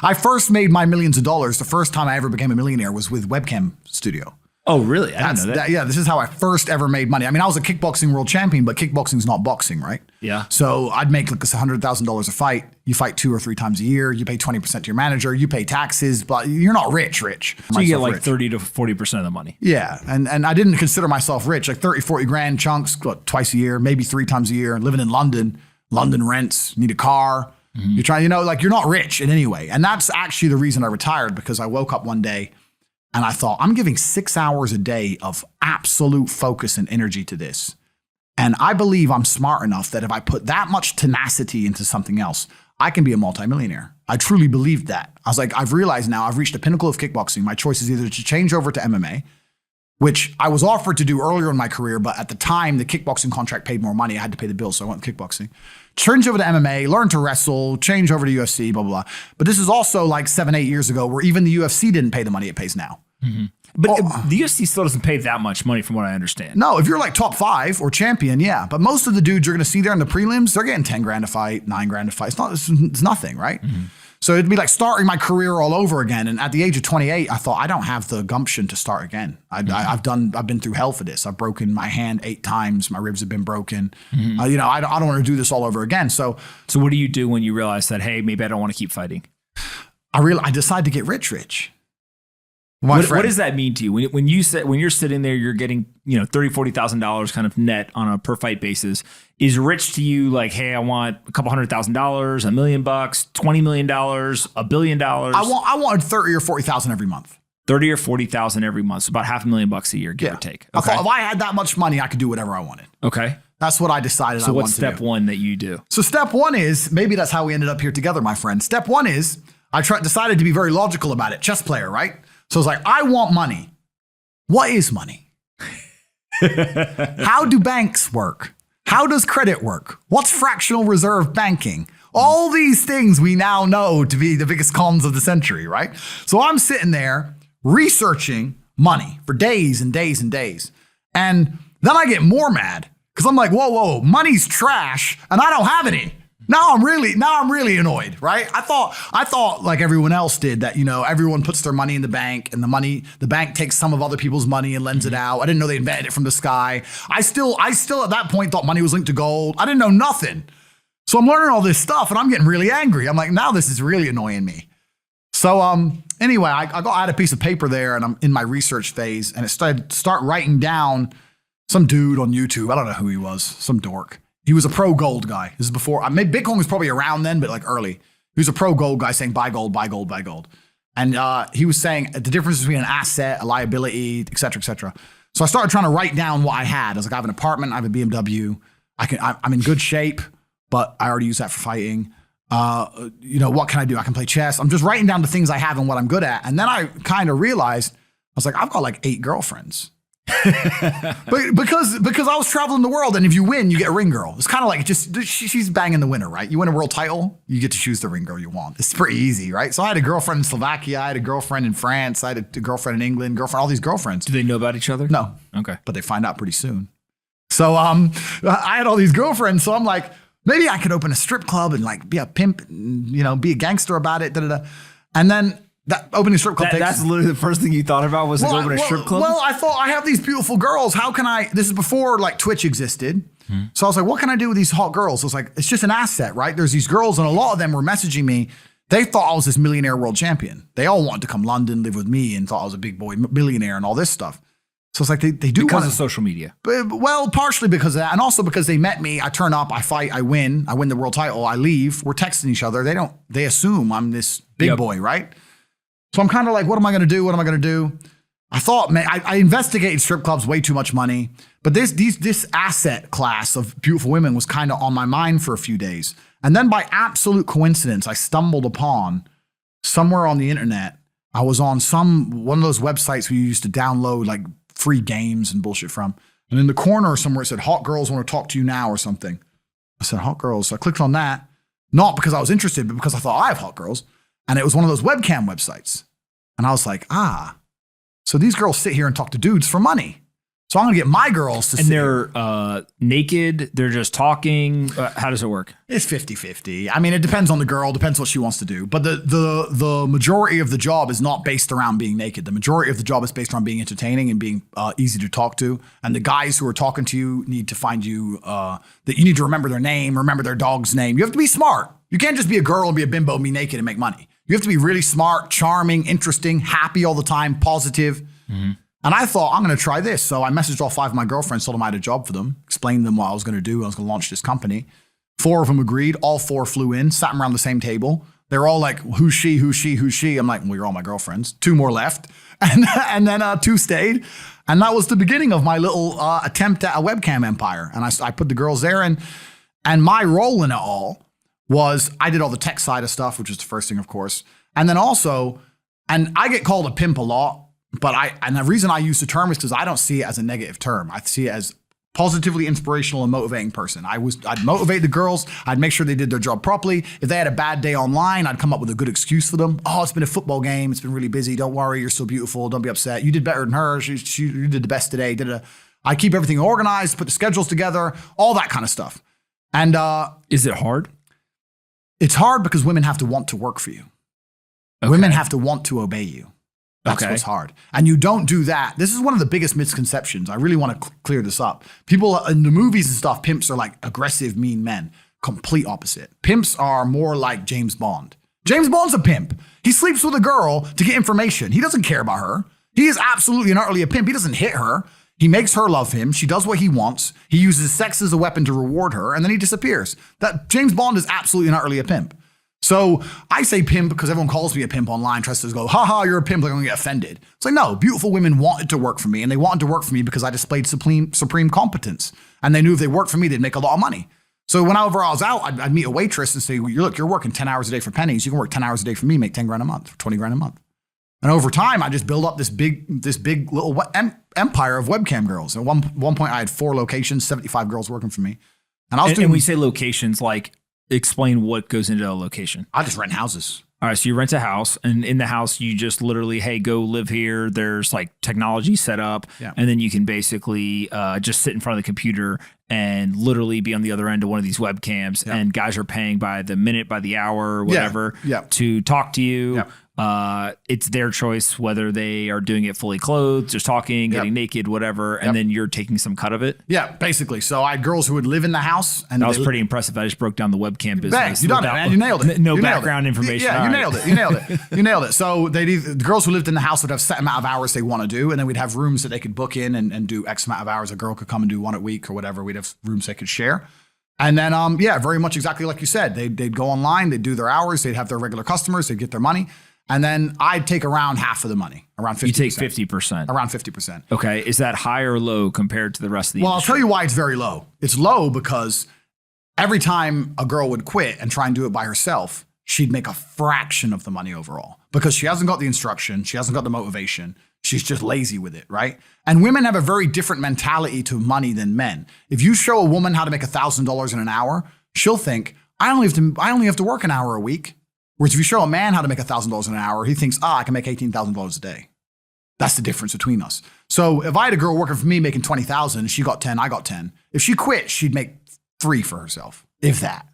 I first made my millions of dollars. The first time I ever became a millionaire was with webcam studio. Oh, really? I didn't know that. Yeah, this is how I first ever made money. I mean, I was a kickboxing world champion, but kickboxing's not boxing, right? Yeah. So I'd make like $100,000 a fight. You fight 2 or 3 times a year. You pay 20% to your manager. You pay taxes, but you're not rich. So you get like 30 to 40% of the money. Yeah. And I didn't consider myself rich, like 30, 40 grand chunks, twice a year, maybe 3 times a year, living in London. London rents, need a car. You're trying, you're not rich in any way. And that's actually the reason I retired, because I woke up one day and I thought, I'm giving 6 hours a day of absolute focus and energy to this. And I believe I'm smart enough that if I put that much tenacity into something else, I can be a multimillionaire. I truly believed that. I was like, I've realized now I've reached the pinnacle of kickboxing. My choice is either to change over to MMA, which I was offered to do earlier in my career, but at the time, the kickboxing contract paid more money. I had to pay the bills, so I went with kickboxing. Change over to MMA, learn to wrestle, change over to UFC, blah, blah, blah. But this is also like 7, 8 years ago where even the UFC didn't pay the money it pays now. But the UFC still doesn't pay that much money from what I understand. No, if you're like top 5 or champion, yeah. But most of the dudes you're going to see there in the prelims, they're getting 10 grand a fight, 9 grand a fight. It's nothing, right? So it'd be like starting my career all over again. And at the age of 28, I thought, I don't have the gumption to start again. I've been through hell for this. I've broken my hand 8 times. My ribs have been broken. I don't want to do this all over again. So what do you do when you realize that, hey, maybe I don't want to keep fighting? I decided to get rich. What does that mean to you? When you're sitting there, you're getting, $30,000, $40,000 kind of net on a per fight basis. Is rich to you like, hey, I want a couple $100,000, $1 million, $20 million, $1 billion? I wanted 30 or 40,000 every month. 30 or 40,000 every month. So about $500,000 a year, give or take. Okay. I thought if I had that much money, I could do whatever I wanted. Okay. That's what I decided I wanted to do. So what's step one that you do? So step one is, maybe that's how we ended up here together, my friend. Step one is, I decided to be very logical about it. Chess player, right? So it's like, I want money. What is money? How do banks work? How does credit work? What's fractional reserve banking? All these things we now know to be the biggest cons of the century, right? So I'm sitting there researching money for days and days and days. And then I get more mad because I'm like, whoa, money's trash and I don't have any. Now I'm really annoyed, right? I thought like everyone else did that, everyone puts their money in the bank and the bank takes some of other people's money and lends it out. I didn't know they invented it from the sky. I still at that point thought money was linked to gold. I didn't know nothing. So I'm learning all this stuff and I'm getting really angry. I'm like, now this is really annoying me. So anyway, I had a piece of paper there and I'm in my research phase and it start writing down some dude on YouTube. I don't know who he was, some dork. He was a pro gold guy. This is before, maybe Bitcoin was probably around then, but like early. He was a pro gold guy saying buy gold, buy gold, buy gold. And he was saying the difference between an asset, a liability, et cetera, et cetera. So I started trying to write down what I had. I was like, I have an apartment, I have a BMW. I'm in good shape, but I already use that for fighting. What can I do? I can play chess. I'm just writing down the things I have and what I'm good at. And then I kind of realized, I was like, I've got like 8 girlfriends. But because I was traveling the world, and if you win, you get a ring girl. It's kind of like she's banging the winner, right? You win a world title, you get to choose the ring girl you want. It's pretty easy, right? So I had a girlfriend in Slovakia, I had a girlfriend in France, I had a girlfriend in England, all these girlfriends. Do they know about each other? No. Okay. But they find out pretty soon. So I had all these girlfriends, so I'm like, maybe I could open a strip club and like be a pimp, and, be a gangster about it, And then that opening strip club that's literally the first thing you thought about was open a strip club? Well, I thought I have these beautiful girls. How can this is before like Twitch existed. So I was like, what can I do with these hot girls? I was like, it's just an asset, right? There's these girls and a lot of them were messaging me. They thought I was this millionaire world champion. They all wanted to come London, live with me and thought I was a big boy millionaire and all this stuff. So it's like they do because of social media. Well, partially because of that. And also because they met me. I turn up, I fight, I win the world title, I leave. We're texting each other. They assume I'm this big boy, right? So I'm kind of like, what am I going to do? What am I going to do? I thought, man, I investigated strip clubs, way too much money. But this asset class of beautiful women was kind of on my mind for a few days. And then by absolute coincidence, I stumbled upon somewhere on the internet. I was on one of those websites where you used to download like free games and bullshit from. And in the corner somewhere it said, hot girls want to talk to you now or something. I said, hot girls. So I clicked on that, not because I was interested, but because I thought I have hot girls. And it was one of those webcam websites. And I was like, so these girls sit here and talk to dudes for money. So I'm going to get my girls to And they're naked. They're just talking. How does it work? It's 50-50. I mean, it depends on the girl, depends what she wants to do. But the majority of the job is not based around being naked. The majority of the job is based around being entertaining and being easy to talk to. And the guys who are talking to you need to find you, that you need to remember their name, remember their dog's name. You have to be smart. You can't just be a girl and be a bimbo and be naked and make money. You have to be really smart, charming, interesting, happy all the time, positive. Mm-hmm. And I thought, I'm going to try this. So I messaged all 5 of my girlfriends, told them I had a job for them, explained to them what I was going to do. I was going to launch this company. 4 of them agreed. All 4 flew in, sat around the same table. They were all like, who's she, who's she, who's she? I'm like, well, you're all my girlfriends. 2 more left. And then 2 stayed. And that was the beginning of my little attempt at a webcam empire. And I put the girls there. And my role in it all was I did all the tech side of stuff, which is the first thing, of course. And then also, and I get called a pimp a lot. But and the reason I use the term is because I don't see it as a negative term. I see it as positively inspirational and motivating person. I'd motivate the girls. I'd make sure they did their job properly. If they had a bad day online, I'd come up with a good excuse for them. Oh, it's been a football game. It's been really busy. Don't worry. You're so beautiful. Don't be upset. You did better than her. You did the best today. I keep everything organized, put the schedules together, all that kind of stuff. And is it hard? It's hard because women have to want to work for you. Okay. Women have to want to obey you. That's what's hard. And you don't do that. This is one of the biggest misconceptions. I really want to clear this up. People in the movies and stuff, pimps are like aggressive, mean men. Complete opposite. Pimps are more like James Bond. James Bond's a pimp. He sleeps with a girl to get information. He doesn't care about her. He is absolutely and utterly a pimp. He doesn't hit her. He makes her love him. She does what he wants. He uses sex as a weapon to reward her, and then he disappears. That James Bond is absolutely and utterly a pimp. So I say pimp because everyone calls me a pimp online, tries to go, haha, you're a pimp, they're going to get offended. It's like, no, beautiful women wanted to work for me, and they wanted to work for me because I displayed supreme competence. And they knew if they worked for me, they'd make a lot of money. So whenever I was out, I'd meet a waitress and say, well, look, you're working 10 hours a day for pennies. You can work 10 hours a day for me, make 10 grand a month, 20 grand a month. And over time, I just built up this big little empire of webcam girls. At one point, I had 4 locations, 75 girls working for me. And I was doing. And we say locations, like, explain what goes into a location. I just rent houses. All right. So you rent a house, and in the house, you just literally, hey, go live here. There's like technology set up. Yeah. And then you can basically just sit in front of the computer and literally be on the other end of one of these webcams. Yeah. And guys are paying by the minute, by the hour, whatever, to talk to you. Yeah. It's their choice whether they are doing it fully clothed, just talking, getting naked, whatever, and then you're taking some cut of it. Yeah, basically. So I had girls who would live in the house, and that was pretty impressive. I just broke down the webcam business. Bang, you done it, man. You nailed it. No background information. Yeah, you nailed it. You nailed it. You nailed it. So the girls who lived in the house would have set amount of hours they want to do, and then we'd have rooms that they could book in and do X amount of hours. A girl could come and do 1 a week or whatever. We'd have rooms they could share. And then, very much exactly like you said. They'd go online, they'd do their hours, they'd have their regular customers, they'd get their money. And then I'd take around half of the money, around 50%. You take 50%. Around 50%. Okay. Is that high or low compared to the rest of the industry? I'll tell you why it's very low. It's low because every time a girl would quit and try and do it by herself, she'd make a fraction of the money overall because she hasn't got the instruction. She hasn't got the motivation. She's just lazy with it, right? And women have a very different mentality to money than men. If you show a woman how to make $1,000 in an hour, she'll think, I only have to work an hour a week. Whereas if you show a man how to make $1,000 an hour, he thinks, I can make $18,000 a day. That's the difference between us. So if I had a girl working for me making $20,000, she got 10, I got 10. If she quit, she'd make 3 for herself, if that.